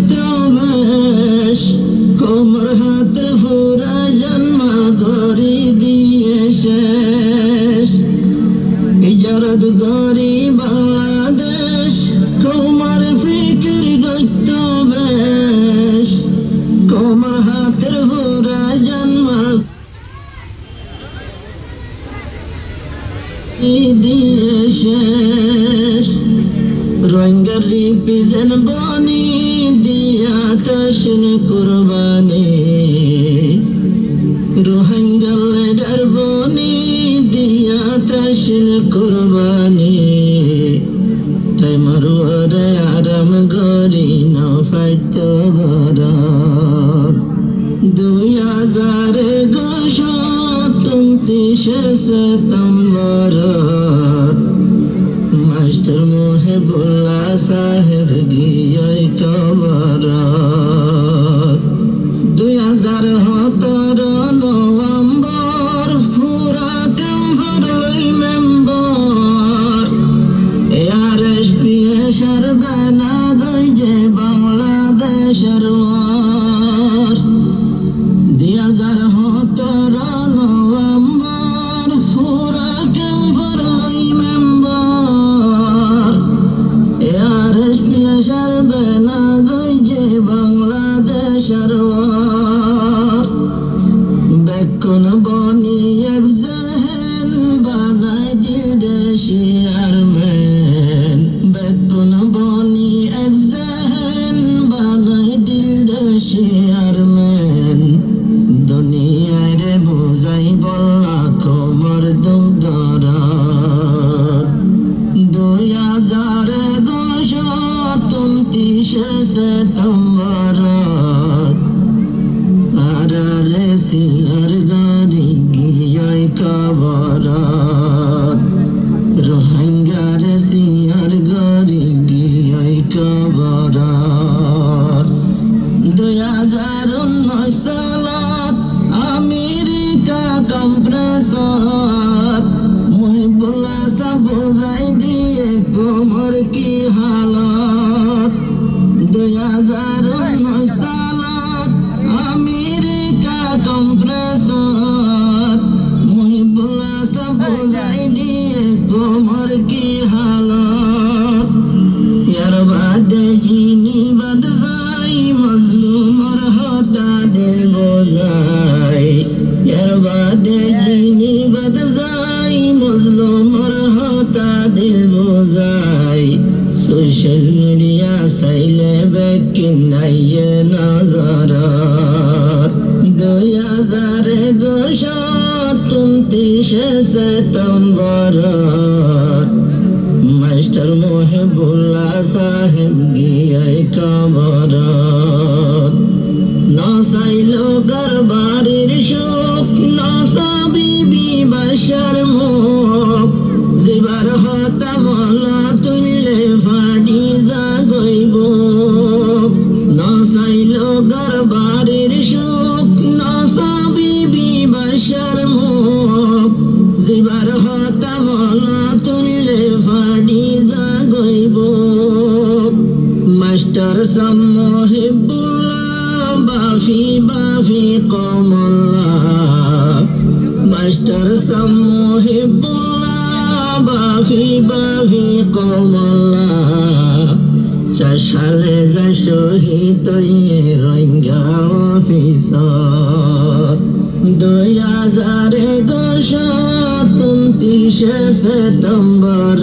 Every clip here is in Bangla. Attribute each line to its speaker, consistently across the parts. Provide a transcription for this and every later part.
Speaker 1: বেশ কোমর হাতে ফুরা জন্ম গড়ি দিয়ে শেষ ইজারত গড়ি বাংলাদেশ কোমর ফিকির গত্য বেশ কোমর হাতের ফুরা জন্ম দিয়ে শেষ রঙের লিপি যেন বনি দিয়া তসন কুরবানি রোহিঙ্গার লেডার বনি দিয়া তসন কুরবানি তাই মারুয়ারে আরাম গরি না ফাইত গরত 2029 সেপ্টেম্বর মাস্টার মুহিবুল্লাহ সাহেব গিয়ে কবর 2017 নভেম্বর পুরা ক্যাম্পার মেম্বার ARSP সারবানা গইজে বাংলাদেশের ওয়ার 2017 নভেম্বর পুরা ক্যাম্পার মেম্বার ARSP সারবানা গইজে বাংলাদেশের ওয়ার বেকুন বনি এক জেহেন বানাই দিল দেশি আরমেন বেকুন বনি এক জেহেন বানাই দিল দেশি আরমেন দুনিয়ায় রে বুঝাই বললা কোমর দুগরাত 2029 সেপ্টেম্বর আরারে সিয়ার গাড়ি গিয়ে কবরাত রোহিঙ্গার সিয়ার গাড়ি গিয়ে কবরাত 2019 সালত আমেরিকা কম্প্রেসর মুহিবুল্লাহ সাহ বোঝাই দিয়ে কোমর কি হালত 2019 সালত আমেরিকা কম্প্রেসর মুহিবুল্লাহ সাহ বোঝাই দিয়ে কোমর কি হালত ইয়ার বাদে জিনি বাদ যাই মজলুমর হতা দিল বোঝাই ইয়ার বাদে জিনি বাদ যাই মজলুমর হতা দিল বোঝাই সোশ্যাল মিডিয়া চাইলে বেকিন নাইয়ে নাজারাত 2029 সেপ্টেম্বর মাস্টার মুহিবুল্লাহ সাহেব গিয়ে কবরাত না চাইলো গরবারির সুখ না সাবিবি বাসার মুখ জিবার হতা মলা তুললে ফাটি জাগইব না চাইলো গরবারির সুখ না সাবিবি বাসার মুখ জিবার হতা মলা তুললে ফাটি জাগইব মাস্টার সাহ মুহিবুল্লাহ বাফি বাফি কমল্লাহ মাস্টার সাহ মুহিবুল্লাহ বাফি বাফি কমল্লাহ সালে যা শহীদ Rohingya officer 2029 September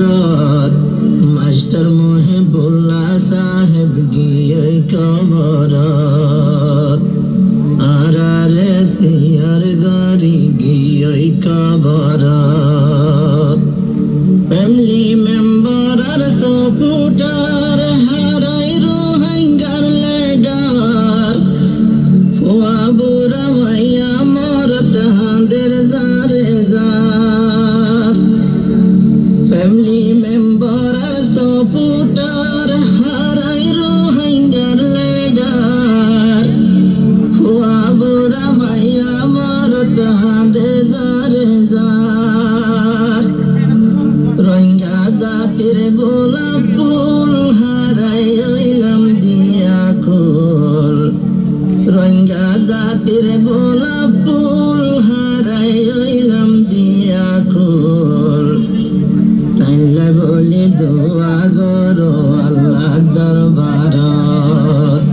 Speaker 1: master Muhibullah সাহেব গিয়ে কবরাত আরারে সিয়ার গাড়ি গিয়ে কবরাত ফ্যামিলি মেম্বার আর সাপোর্টার হারাই রোহিঙ্গার লেডার ফুয়া বুড়া মাইয়া মরত হাঁদের জারে জার ফ্যামিলি মেম্বার আর সাপোর্টার হারাই রোহিঙ্গার লেডার ফুয়া বুড়া মাইয়া মরত হাঁদের জারে জার রোহিঙ্গা জাতির গোলাপ ফুল হারাই হইলাম দিয়া কুল তাইলে বলি দোয়া গরো আল্লাহ দরবারত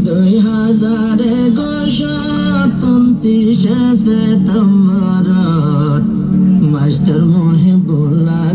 Speaker 1: 2029 সেপ্টেম্বরত মাস্টার মহিবুল্লাহ